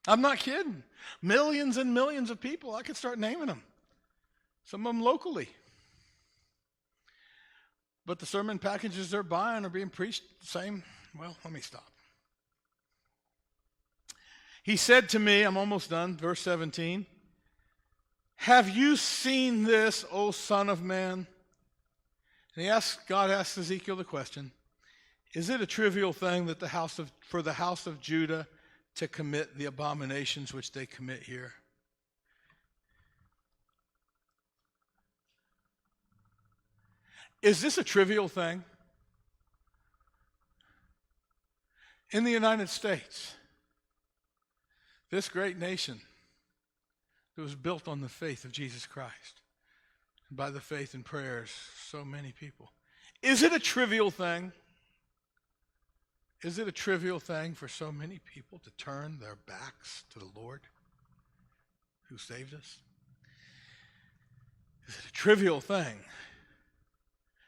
I'm not kidding. Millions and millions of people. I could start naming them. Some of them locally. But the sermon packages they're buying are being preached the same. Well, let me stop. He said to me, I'm almost done, verse 17, have you seen this, O Son of Man? And God asked Ezekiel the question, is it a trivial thing that for the house of Judah to commit the abominations which they commit here? Is this a trivial thing? In the United States, this great nation that was built on the faith of Jesus Christ, and by the faith and prayers, so many people. Is it a trivial thing? Is it a trivial thing for so many people to turn their backs to the Lord who saved us? Is it a trivial thing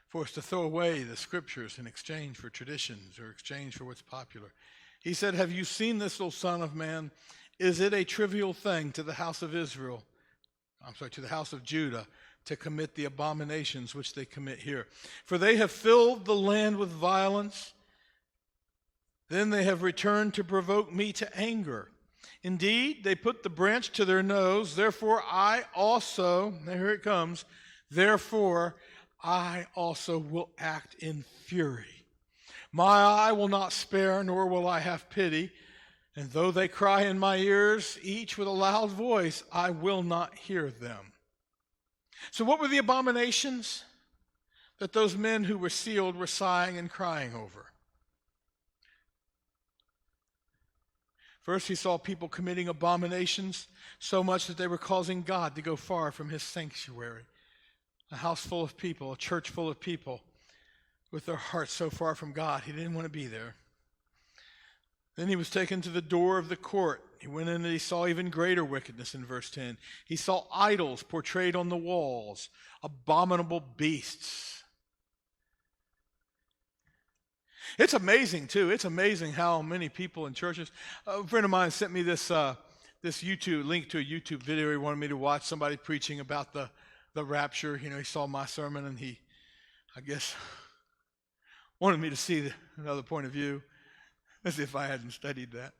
for us to throw away the scriptures in exchange for traditions or exchange for what's popular? He said, have you seen this, O Son of Man? Is it a trivial thing to the house of to the house of Judah, to commit the abominations which they commit here? For they have filled the land with violence. Then they have returned to provoke me to anger. Indeed, they put the branch to their nose. Therefore, I also, now here it comes, therefore, I also will act in fury. My eye will not spare, nor will I have pity. And though they cry in my ears, each with a loud voice, I will not hear them. So what were the abominations that those men who were sealed were sighing and crying over? First, he saw people committing abominations so much that they were causing God to go far from his sanctuary. A house full of people, a church full of people with their hearts so far from God, he didn't want to be there. Then he was taken to the door of the court. He went in and he saw even greater wickedness in verse 10. He saw idols portrayed on the walls, abominable beasts. It's amazing, too. It's amazing how many people in churches. A friend of mine sent me this YouTube link to a YouTube video he wanted me to watch, somebody preaching about the rapture. You know, he saw my sermon and he, I guess, wanted me to see another point of view, as if I hadn't studied that.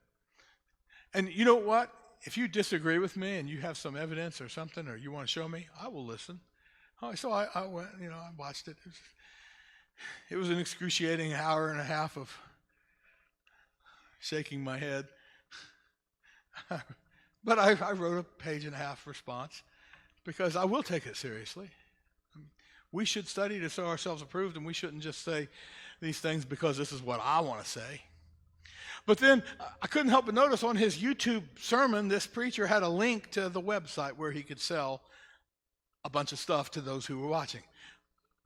And you know what? If you disagree with me and you have some evidence or something, or you want to show me, I will listen. So I went, I watched it. It was an excruciating hour and a half of shaking my head. But I wrote a page and a half response because I will take it seriously. We should study to show ourselves approved, and we shouldn't just say these things because this is what I want to say. But then I couldn't help but notice on his YouTube sermon, this preacher had a link to the website where he could sell a bunch of stuff to those who were watching.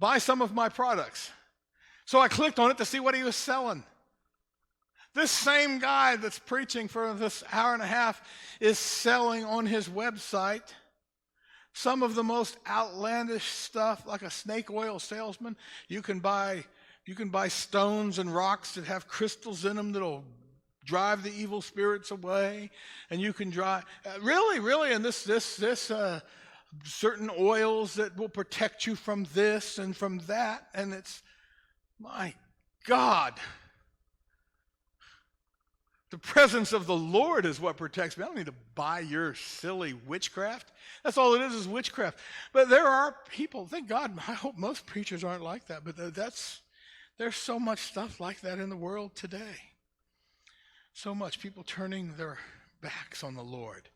Buy some of my products. So I clicked on it to see what he was selling. This same guy that's preaching for this hour and a half is selling on his website some of the most outlandish stuff, like a snake oil salesman. You can buy stones and rocks that have crystals in them that'll drive the evil spirits away, and you can really, and this certain oils that will protect you from this and from that, and it's, my God, the presence of the Lord is what protects me. I don't need to buy your silly witchcraft. That's all it is witchcraft. But there are people, thank God, I hope most preachers aren't like that, but there's so much stuff like that in the world today. So much people turning their backs on the Lord.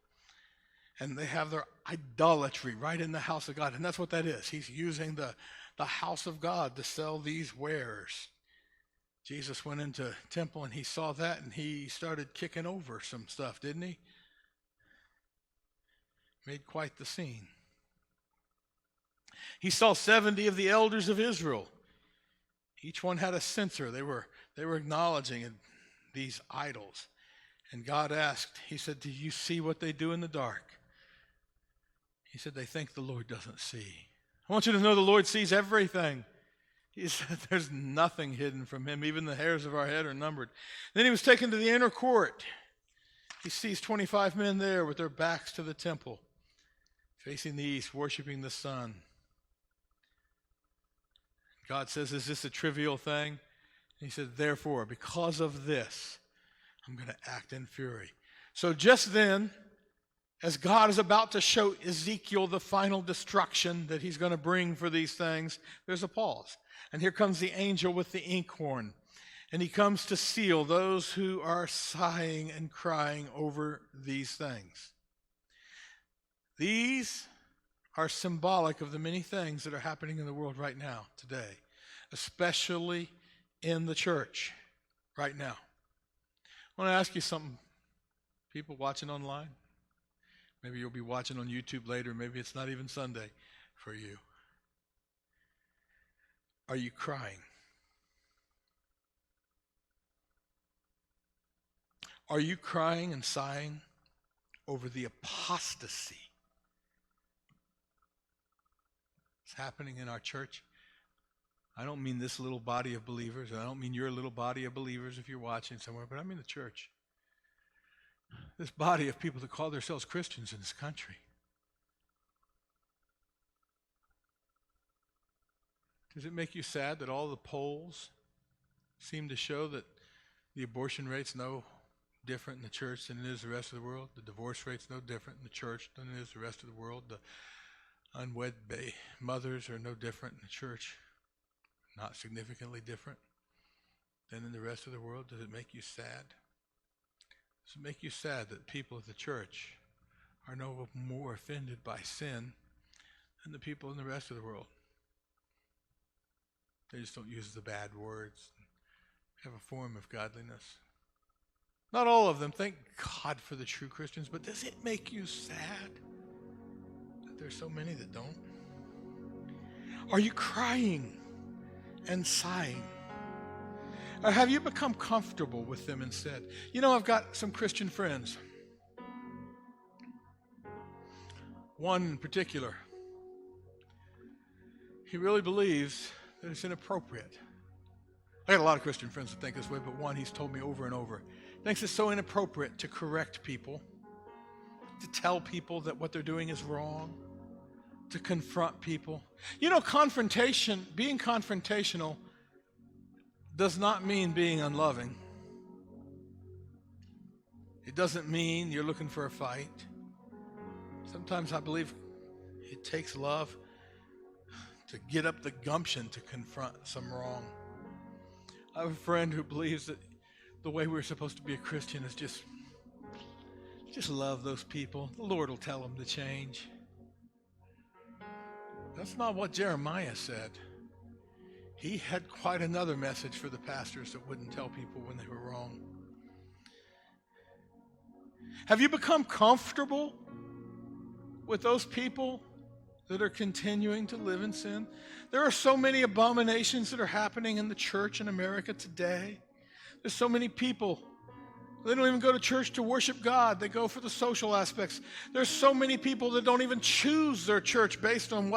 And they have their idolatry right in the house of God. And that's what that is. He's using the house of God to sell these wares. Jesus went into the temple and he saw that and he started kicking over some stuff, didn't he? Made quite the scene. He saw 70 of the elders of Israel. Each one had a censer. They were acknowledging these idols. And God asked, he said, do you see what they do in the dark? He said, they think the Lord doesn't see. I want you to know the Lord sees everything. He said, there's nothing hidden from him. Even the hairs of our head are numbered. Then he was taken to the inner court. He sees 25 men there with their backs to the temple, facing the east, worshiping the sun. God says, is this a trivial thing? And he said, therefore, because of this, I'm going to act in fury. So just then, as God is about to show Ezekiel the final destruction that he's going to bring for these things, there's a pause. And here comes the angel with the inkhorn. And he comes to seal those who are sighing and crying over these things. These are symbolic of the many things that are happening in the world right now, today, especially in the church right now. I want to ask you something, people watching online. Maybe you'll be watching on YouTube later. Maybe it's not even Sunday for you. Are you crying? Are you crying and sighing over the apostasy that's happening in our church? I don't mean this little body of believers. I don't mean your little body of believers if you're watching somewhere, but I mean the church. This body of people that call themselves Christians in this country. Does it make you sad that all the polls seem to show that the abortion rate's no different in the church than it is the rest of the world? The divorce rate's no different in the church than it is the rest of the world? The unwed mothers are no different in the church, not significantly different than in the rest of the world? Does it make you sad? Does it make you sad that people of the church are no more offended by sin than the people in the rest of the world? They just don't use the bad words, have a form of godliness. Not all of them, thank God for the true Christians, but does it make you sad that there's so many that don't? Are you crying and sighing? Or have you become comfortable with them instead? You know, I've got some Christian friends. One in particular, he really believes that it's inappropriate. I got a lot of Christian friends that think this way, but one he's told me over and over. Thinks it's so inappropriate to correct people, to tell people that what they're doing is wrong, to confront people. You know, being confrontational does not mean being unloving. It doesn't mean you're looking for a fight. Sometimes I believe it takes love to get up the gumption to confront some wrong. I have a friend who believes that the way we're supposed to be a Christian is just love those people. The Lord will tell them to change. That's not what Jeremiah said. He had quite another message for the pastors that wouldn't tell people when they were wrong. Have you become comfortable with those people that are continuing to live in sin? There are so many abominations that are happening in the church in America today. There's so many people. They don't even go to church to worship God. They go for the social aspects. There's so many people that don't even choose their church based on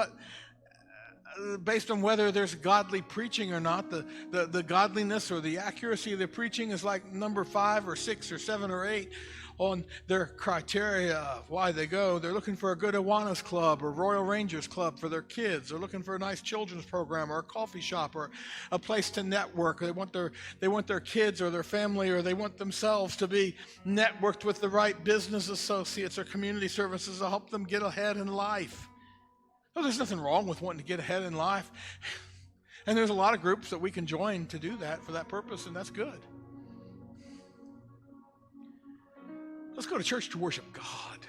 whether there's godly preaching or not. The godliness or the accuracy of the preaching is like number 5 or 6 or 7 or 8 on their criteria of why they go. They're looking for a good Awanas club or Royal Rangers club for their kids. They're looking for a nice children's program or a coffee shop or a place to network. They want their kids or their family or they want themselves to be networked with the right business associates or community services to help them get ahead in life. Well, there's nothing wrong with wanting to get ahead in life. And there's a lot of groups that we can join to do that for that purpose, and that's good. Let's go to church to worship God.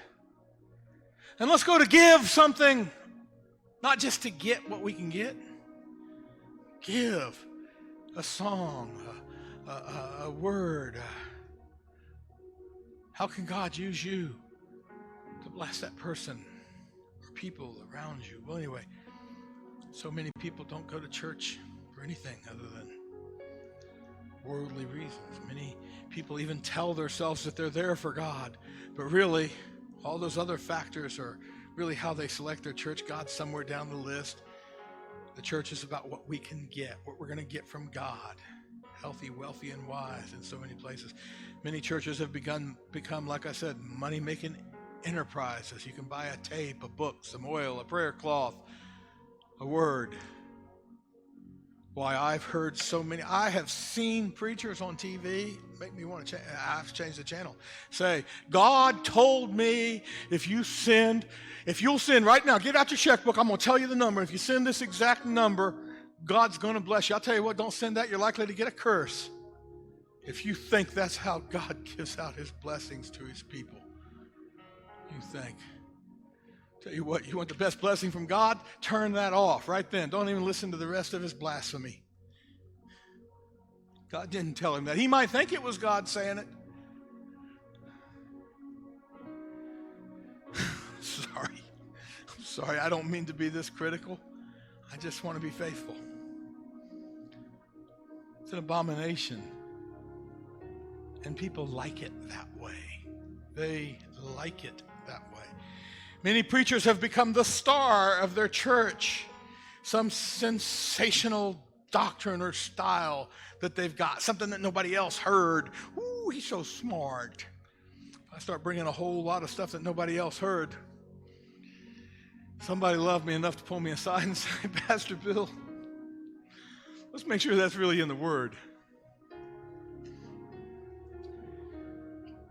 And let's go to give something, not just to get what we can get. Give a song, a word. How can God use you to bless that person or people around you? Well, anyway, so many people don't go to church for anything other than worldly reasons. Many people even tell themselves that they're there for God, but really, all those other factors are really how they select their church. God's somewhere down the list. The church is about what we can get, what we're going to get from God. Healthy, wealthy, and wise in so many places. Many churches have become, like I said, money-making enterprises. You can buy a tape, a book, some oil, a prayer cloth, a word. Why, I've heard so many. I have seen preachers on TV make me want to change. I have to change the channel. Say, God told me if you'll send right now, get out your checkbook. I'm going to tell you the number. If you send this exact number, God's going to bless you. I'll tell you what, don't send that. You're likely to get a curse. If you think that's how God gives out his blessings to his people, you think. Tell you what, you want the best blessing from God? Turn that off right then. Don't even listen to the rest of his blasphemy. God didn't tell him that. He might think it was God saying it. I'm sorry. I don't mean to be this critical. I just want to be faithful. It's an abomination. And people like it that way. They like it that way. Many preachers have become the star of their church. Some sensational doctrine or style that they've got. Something that nobody else heard. Ooh, he's so smart. I start bringing a whole lot of stuff that nobody else heard. Somebody loved me enough to pull me aside and say, Pastor Bill, let's make sure that's really in the Word.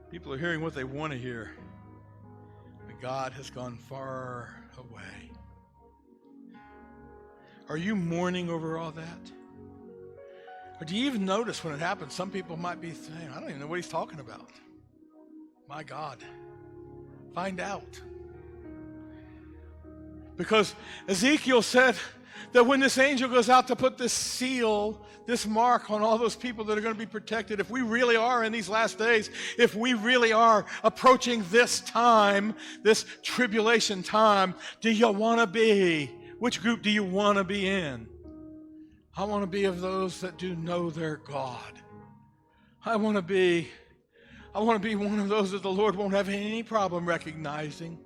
People are hearing what they want to hear. But God has gone far away. Are you mourning over all that? Or do you even notice when it happens? Some people might be saying, I don't even know what he's talking about. My God. Find out. Because Ezekiel said that when this angel goes out to put this seal, this mark on all those people that are going to be protected, if we really are in these last days, if we really are approaching this time, this tribulation time, do you want to be? Which group do you want to be in? I want to be of those that do know their God. I want to be one of those that the Lord won't have any problem recognizing.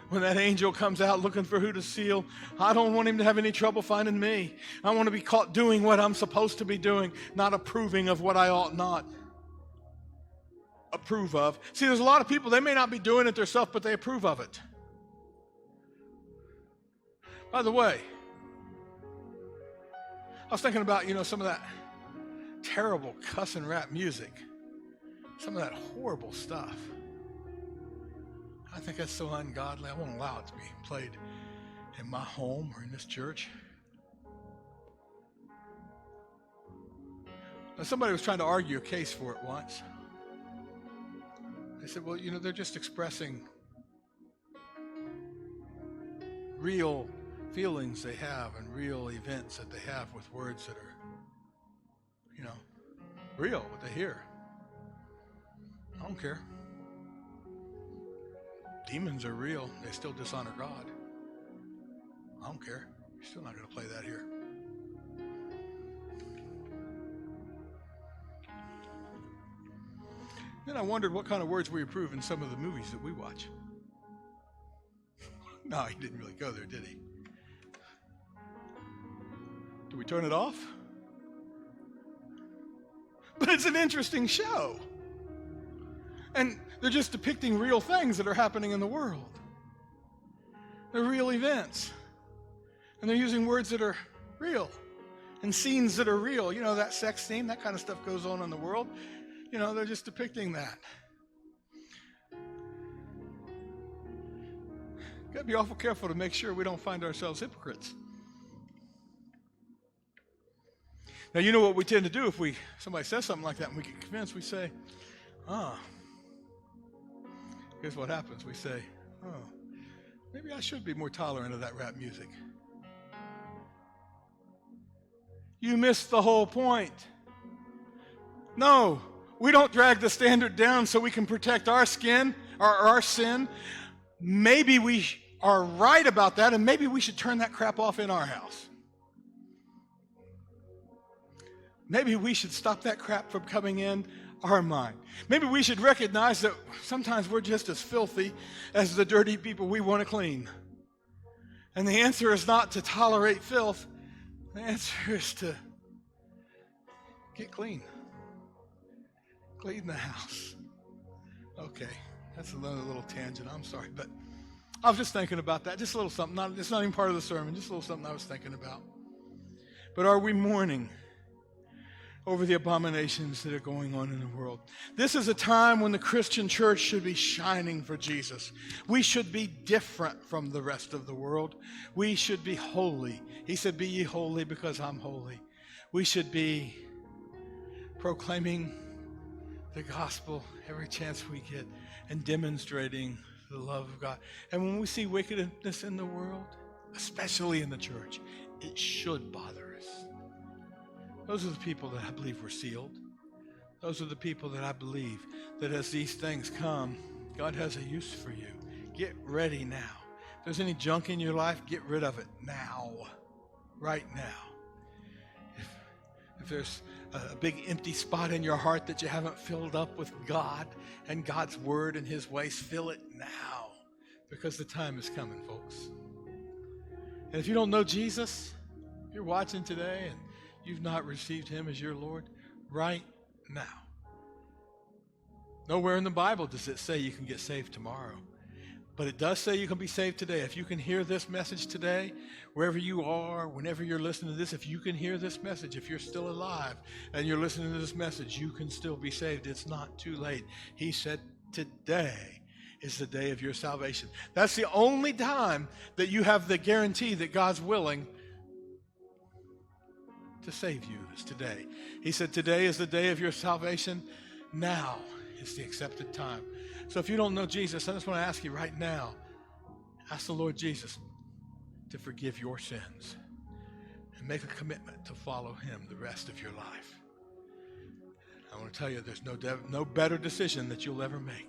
When that angel comes out looking for who to seal, I don't want him to have any trouble finding me. I want to be caught doing what I'm supposed to be doing, not approving of what I ought not approve of. See, there's a lot of people, they may not be doing it themselves, but they approve of it. By the way, I was thinking about, some of that terrible cuss and rap music, some of that horrible stuff. I think that's so ungodly. I won't allow it to be played in my home or in this church. Now, somebody was trying to argue a case for it once. They said, well, they're just expressing real feelings they have and real events that they have with words that are, real, what they hear. I don't care. Demons are real. They still dishonor God. I don't care. You're still not going to play that here. Then I wondered what kind of words we approve in some of the movies that we watch. No, he didn't really go there, did he? Do we turn it off? But it's an interesting show. And they're just depicting real things that are happening in the world. They're real events. And they're using words that are real. And scenes that are real. That sex scene, that kind of stuff goes on in the world. They're just depicting that. Got to be awful careful to make sure we don't find ourselves hypocrites. Now, you know what we tend to do if somebody says something like that and we get convinced, we say, here's what happens. We say, maybe I should be more tolerant of that rap music. You missed the whole point. No, we don't drag the standard down so we can protect our skin or our sin. Maybe we are right about that, and maybe we should turn that crap off in our house. Maybe we should stop that crap from coming in our mind. Maybe we should recognize that sometimes we're just as filthy as the dirty people we want to clean. And the answer is not to tolerate filth. The answer is to get clean. Clean the house. Okay, that's another little tangent. I'm sorry, but I was just thinking about that. Just a little something. It's not even part of the sermon. Just a little something I was thinking about. But are we mourning over the abominations that are going on in the world? This is a time when the Christian church should be shining for Jesus. We should be different from the rest of the world. We should be holy. He said, "Be ye holy because I'm holy." We should be proclaiming the gospel every chance we get and demonstrating the love of God. And when we see wickedness in the world, especially in the church, it should bother us. Those are the people that I believe were sealed. Those are the people that I believe that as these things come, God has a use for you. Get ready now. If there's any junk in your life, get rid of it now. Right now. If there's a big empty spot in your heart that you haven't filled up with God and God's word and his ways, fill it now. Because the time is coming, folks. And if you don't know Jesus, if you're watching today and you've not received him as your Lord, right now. Nowhere in the Bible does it say you can get saved tomorrow. But it does say you can be saved today. If you can hear this message today, wherever you are, whenever you're listening to this, if you can hear this message, if you're still alive and you're listening to this message, you can still be saved. It's not too late. He said today is the day of your salvation. That's the only time that you have the guarantee that God's willing to save you, is today. He said today is the day of your salvation. Now is the accepted time. So if you don't know Jesus, I just want to ask you right now, ask the Lord Jesus to forgive your sins and make a commitment to follow him the rest of your life. I want to tell you there's no better decision that you'll ever make